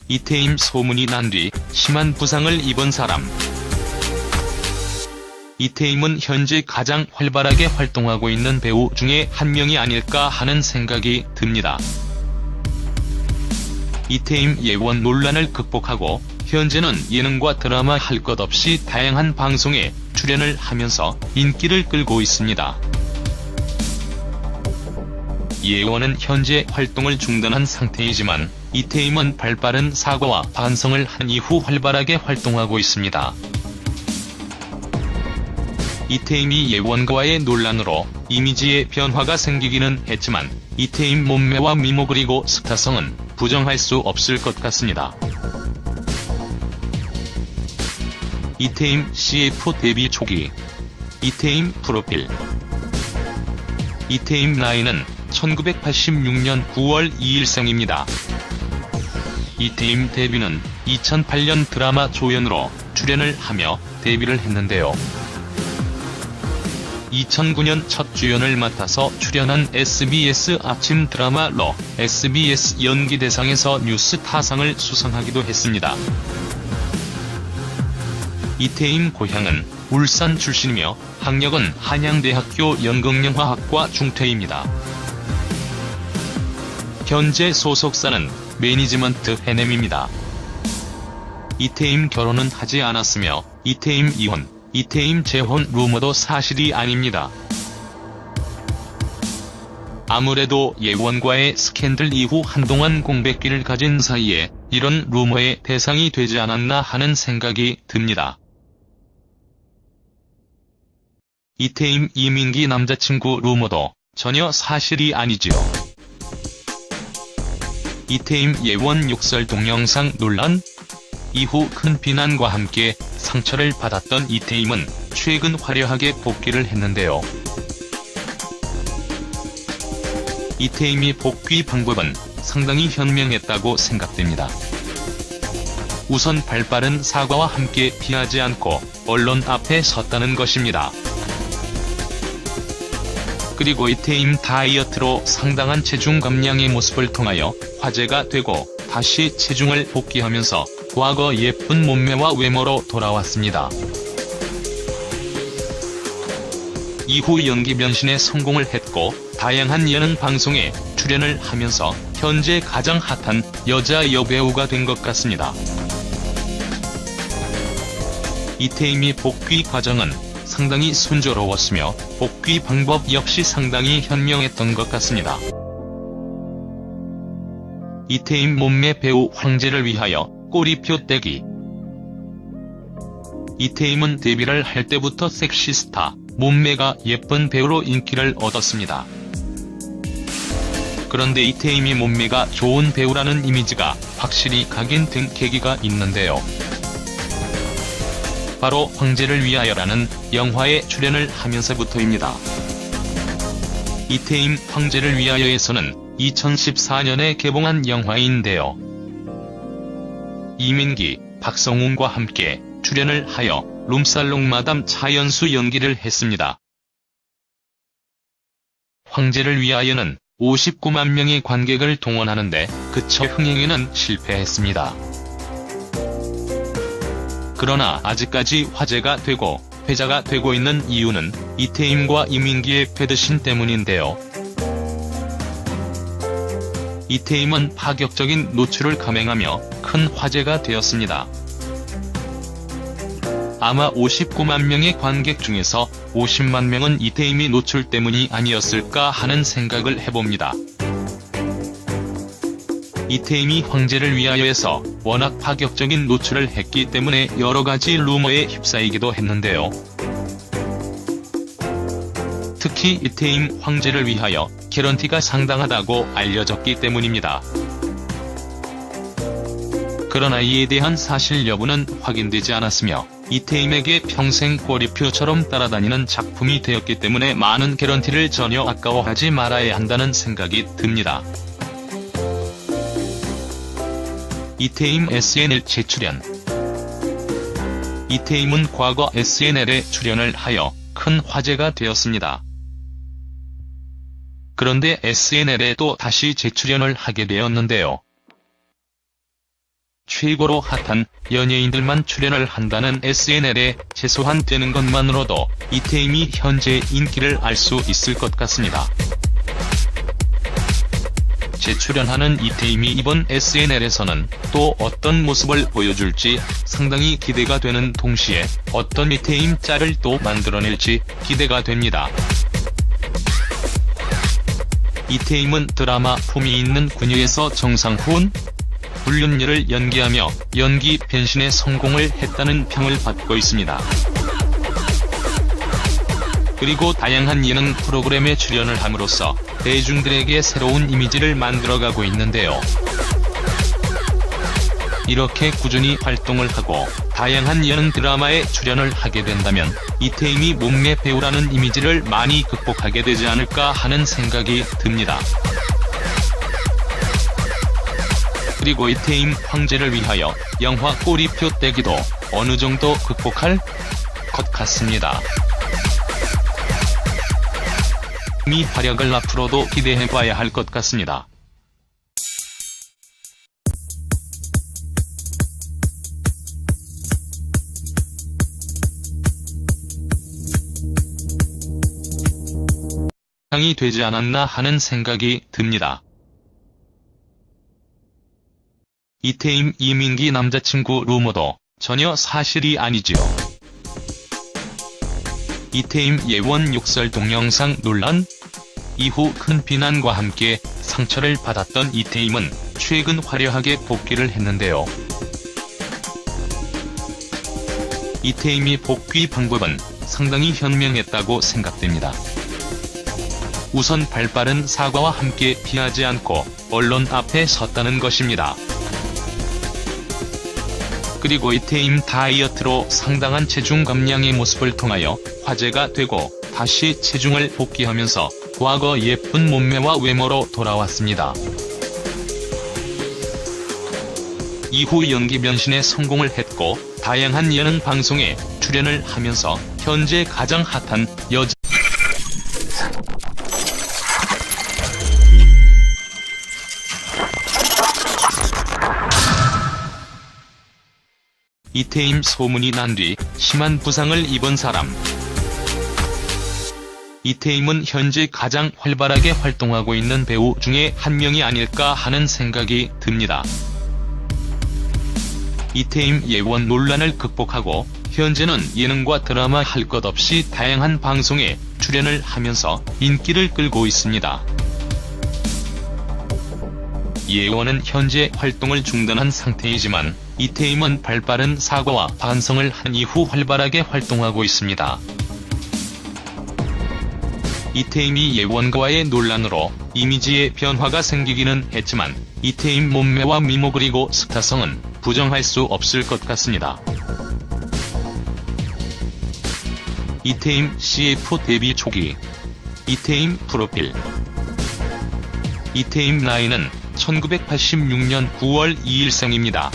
이태임 소문이 난 뒤 심한 부상을 입은 사람. 이태임은 현재 가장 활발하게 활동하고 있는 배우 중에 한 명이 아닐까 하는 생각이 듭니다. 이태임 예원 논란을 극복하고 현재는 예능과 드라마 할 것 없이 다양한 방송에 출연을 하면서 인기를 끌고 있습니다. 예원은 현재 활동을 중단한 상태이지만 이태임은 발빠른 사과와 반성을 한 이후 활발하게 활동하고 있습니다. 이태임이 예원과의 논란으로 이미지의 변화가 생기기는 했지만 이태임 몸매와 미모 그리고 스타성은 부정할 수 없을 것 같습니다. 이태임 CF 데뷔 초기. 이태임 프로필. 이태임 나이는 1986년 9월 2일생입니다. 이태임 데뷔는 2008년 드라마 조연으로 출연을 하며 데뷔를 했는데요. 2009년 첫 주연을 맡아서 출연한 SBS 아침 드라마 러 SBS 연기대상에서 뉴스타상을 수상하기도 했습니다. 이태임 고향은 울산 출신이며 학력은 한양대학교 연극영화학과 중퇴입니다. 현재 소속사는 매니지먼트 해냄입니다. 이태임 결혼은 하지 않았으며 이태임 이혼, 이태임 재혼 루머도 사실이 아닙니다. 아무래도 예원과의 스캔들 이후 한동안 공백기를 가진 사이에 이런 루머의 대상이 되지 않았나 하는 생각이 듭니다. 이태임 이민기 남자친구 루머도 전혀 사실이 아니지요. 이태임 예원 욕설 동영상 논란? 이후 큰 비난과 함께 상처를 받았던 이태임은 최근 화려하게 복귀를 했는데요. 이태임이 복귀 방법은 상당히 현명했다고 생각됩니다. 우선 발빠른 사과와 함께 피하지 않고 언론 앞에 섰다는 것입니다. 그리고 이태임 다이어트로 상당한 체중 감량의 모습을 통하여 화제가 되고 다시 체중을 복귀하면서 과거 예쁜 몸매와 외모로 돌아왔습니다. 이후 연기 변신에 성공을 했고 다양한 예능 방송에 출연을 하면서 현재 가장 핫한 여자 여배우가 된 것 같습니다. 이태임이 복귀 과정은 상당히 순조로웠으며 복귀 방법 역시 상당히 현명했던 것 같습니다. 이태임 몸매 배우 황제를 위하여 꼬리표 떼기. 이태임은 데뷔를 할 때부터 섹시스타, 몸매가 예쁜 배우로 인기를 얻었습니다. 그런데 이태임이 몸매가 좋은 배우라는 이미지가 확실히 각인된 계기가 있는데요. 바로 황제를 위하여라는 영화에 출연을 하면서부터입니다. 이태임 황제를 위하여에서는 2014년에 개봉한 영화인데요. 이민기, 박성웅과 함께 출연을 하여 룸살롱 마담 차연수 연기를 했습니다. 황제를 위하여는 59만 명의 관객을 동원하는데 그쳐 흥행에는 실패했습니다. 그러나 아직까지 화제가 되고 회자가 되고 있는 이유는 이태임과 이민기의 패드신 때문인데요. 이태임은 파격적인 노출을 감행하며 큰 화제가 되었습니다. 아마 59만 명의 관객 중에서 50만 명은 이태임이 노출 때문이 아니었을까 하는 생각을 해봅니다. 이태임이 황제를 위하여에서 워낙 파격적인 노출을 했기 때문에 여러가지 루머에 휩싸이기도 했는데요. 특히 이태임 황제를 위하여 개런티가 상당하다고 알려졌기 때문입니다. 그러나 이에 대한 사실 여부는 확인되지 않았으며 이태임에게 평생 꼬리표처럼 따라다니는 작품이 되었기 때문에 많은 개런티를 전혀 아까워하지 말아야 한다는 생각이 듭니다. 이태임 SNL 재출연. 이태임은 과거 SNL에 출연을 하여 큰 화제가 되었습니다. 그런데 SNL에 또 다시 재출연을 하게 되었는데요. 최고로 핫한 연예인들만 출연을 한다는 SNL에 최소한 뜨는 것만으로도 이태임이 현재 인기를 알 수 있을 것 같습니다. 재출연하는 이태임이 이번 SNL에서는 또 어떤 모습을 보여줄지 상당히 기대가 되는 동시에 어떤 이태임 짤을 또 만들어낼지 기대가 됩니다. 이태임은 드라마 품이 있는 그녀에서 정상훈, 불륜녀를 연기하며 연기 변신에 성공을 했다는 평을 받고 있습니다. 그리고 다양한 예능 프로그램에 출연을 함으로써 대중들에게 새로운 이미지를 만들어가고 있는데요. 이렇게 꾸준히 활동을 하고 다양한 예능 드라마에 출연을 하게 된다면 이태임이 몸매 배우라는 이미지를 많이 극복하게 되지 않을까 하는 생각이 듭니다. 그리고 이태임 황제를 위하여 영화 꼬리표 떼기도 어느 정도 극복할 것 같습니다. 이 활약을 앞으로도 기대해봐야 할 것 같습니다. 상이 되지 않았나 하는 생각이 듭니다. 이태임 이민기 남자친구 루머도 전혀 사실이 아니지요. 이태임 예원 욕설 동영상 논란 이후 큰 비난과 함께 상처를 받았던 이태임은 최근 화려하게 복귀를 했는데요. 이태임이 복귀 방법은 상당히 현명했다고 생각됩니다. 우선 발빠른 사과와 함께 피하지 않고 언론 앞에 섰다는 것입니다. 그리고 이태임 다이어트로 상당한 체중 감량의 모습을 통하여 화제가 되고 다시 체중을 복귀하면서 과거 예쁜 몸매와 외모로 돌아왔습니다. 이후 연기 변신에 성공을 했고 다양한 예능 방송에 출연을 하면서 현재 가장 핫한 여자 이태임 소문이 난 뒤 심한 부상을 입은 사람. 이태임은 현재 가장 활발하게 활동하고 있는 배우 중에 한 명이 아닐까 하는 생각이 듭니다. 이태임 예원 논란을 극복하고 현재는 예능과 드라마 할 것 없이 다양한 방송에 출연을 하면서 인기를 끌고 있습니다. 예원은 현재 활동을 중단한 상태이지만 이태임은 발빠른 사과와 반성을 한 이후 활발하게 활동하고 있습니다. 이태임이 예원과의 논란으로 이미지의 변화가 생기기는 했지만 이태임 몸매와 미모 그리고 스타성은 부정할 수 없을 것 같습니다. 이태임 CF 데뷔 초기 이태임 프로필 이태임 나이는 1986년 9월 2일생입니다.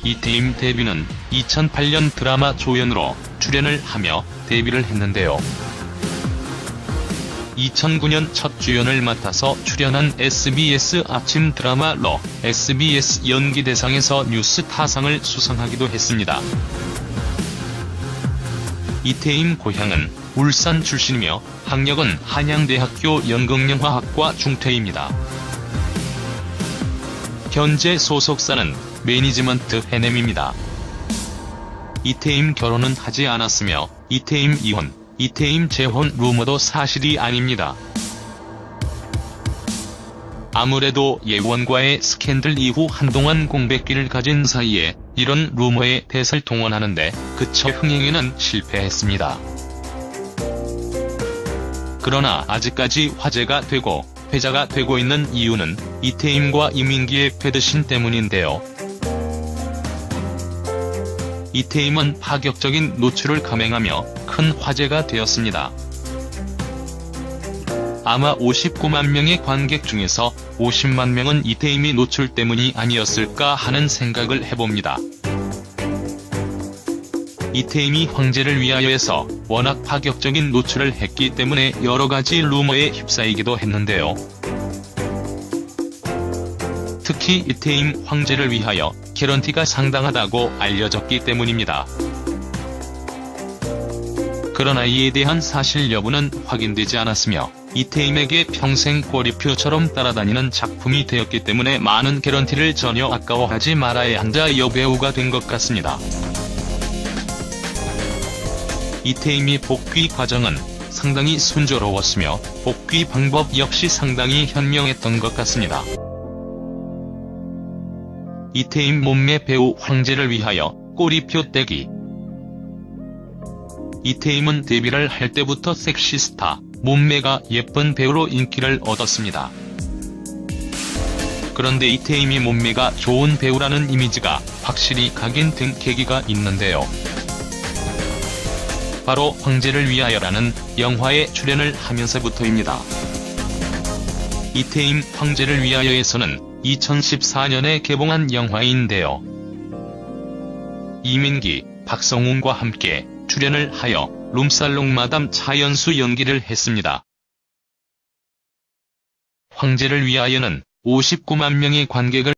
이태임 데뷔는 2008년 드라마 조연으로 출연을 하며 데뷔를 했는데요. 2009년 첫 주연을 맡아서 출연한 SBS 아침 드라마 러 SBS 연기대상에서 뉴스타상을 수상하기도 했습니다. 이태임 고향은 울산 출신이며 학력은 한양대학교 연극영화학과 중퇴입니다. 현재 소속사는 매니지먼트 해냄입니다. 이태임 결혼은 하지 않았으며 이태임 이혼, 이태임 재혼 루머도 사실이 아닙니다. 아무래도 예원과의 스캔들 이후 한동안 공백기를 가진 사이에 이런 루머에 대설동원하는데 그쳐 흥행에는 실패했습니다. 그러나 아직까지 화제가 되고 회자가 되고 있는 이유는 이태임과 이민기의 패드신 때문인데요. 이태임은 파격적인 노출을 감행하며 큰 화제가 되었습니다. 아마 59만 명의 관객 중에서 50만 명은 이태임이 노출 때문이 아니었을까 하는 생각을 해봅니다. 이태임이 황제를 위하여에서 워낙 파격적인 노출을 했기 때문에 여러가지 루머에 휩싸이기도 했는데요. 특히 이태임 황제를 위하여 개런티가 상당하다고 알려졌기 때문입니다. 그러나 이에 대한 사실 여부는 확인되지 않았으며 이태임에게 평생 꼬리표처럼 따라다니는 작품이 되었기 때문에 많은 개런티를 전혀 아까워하지 말아야 한다 여배우가 된 것 같습니다. 이태임이 복귀 과정은 상당히 순조로웠으며 복귀 방법 역시 상당히 현명했던 것 같습니다. 이태임 몸매 배우 황제를 위하여 꼬리표 떼기. 이태임은 데뷔를 할 때부터 섹시스타, 몸매가 예쁜 배우로 인기를 얻었습니다. 그런데 이태임이 몸매가 좋은 배우라는 이미지가 확실히 각인된 계기가 있는데요. 바로 황제를 위하여라는 영화에 출연을 하면서부터입니다. 이태임 황제를 위하여에서는 2014년에 개봉한 영화인데요. 이민기, 박성웅과 함께 출연을 하여 룸살롱 마담 차연수 연기를 했습니다. 황제를 위하여는 59만 명의 관객을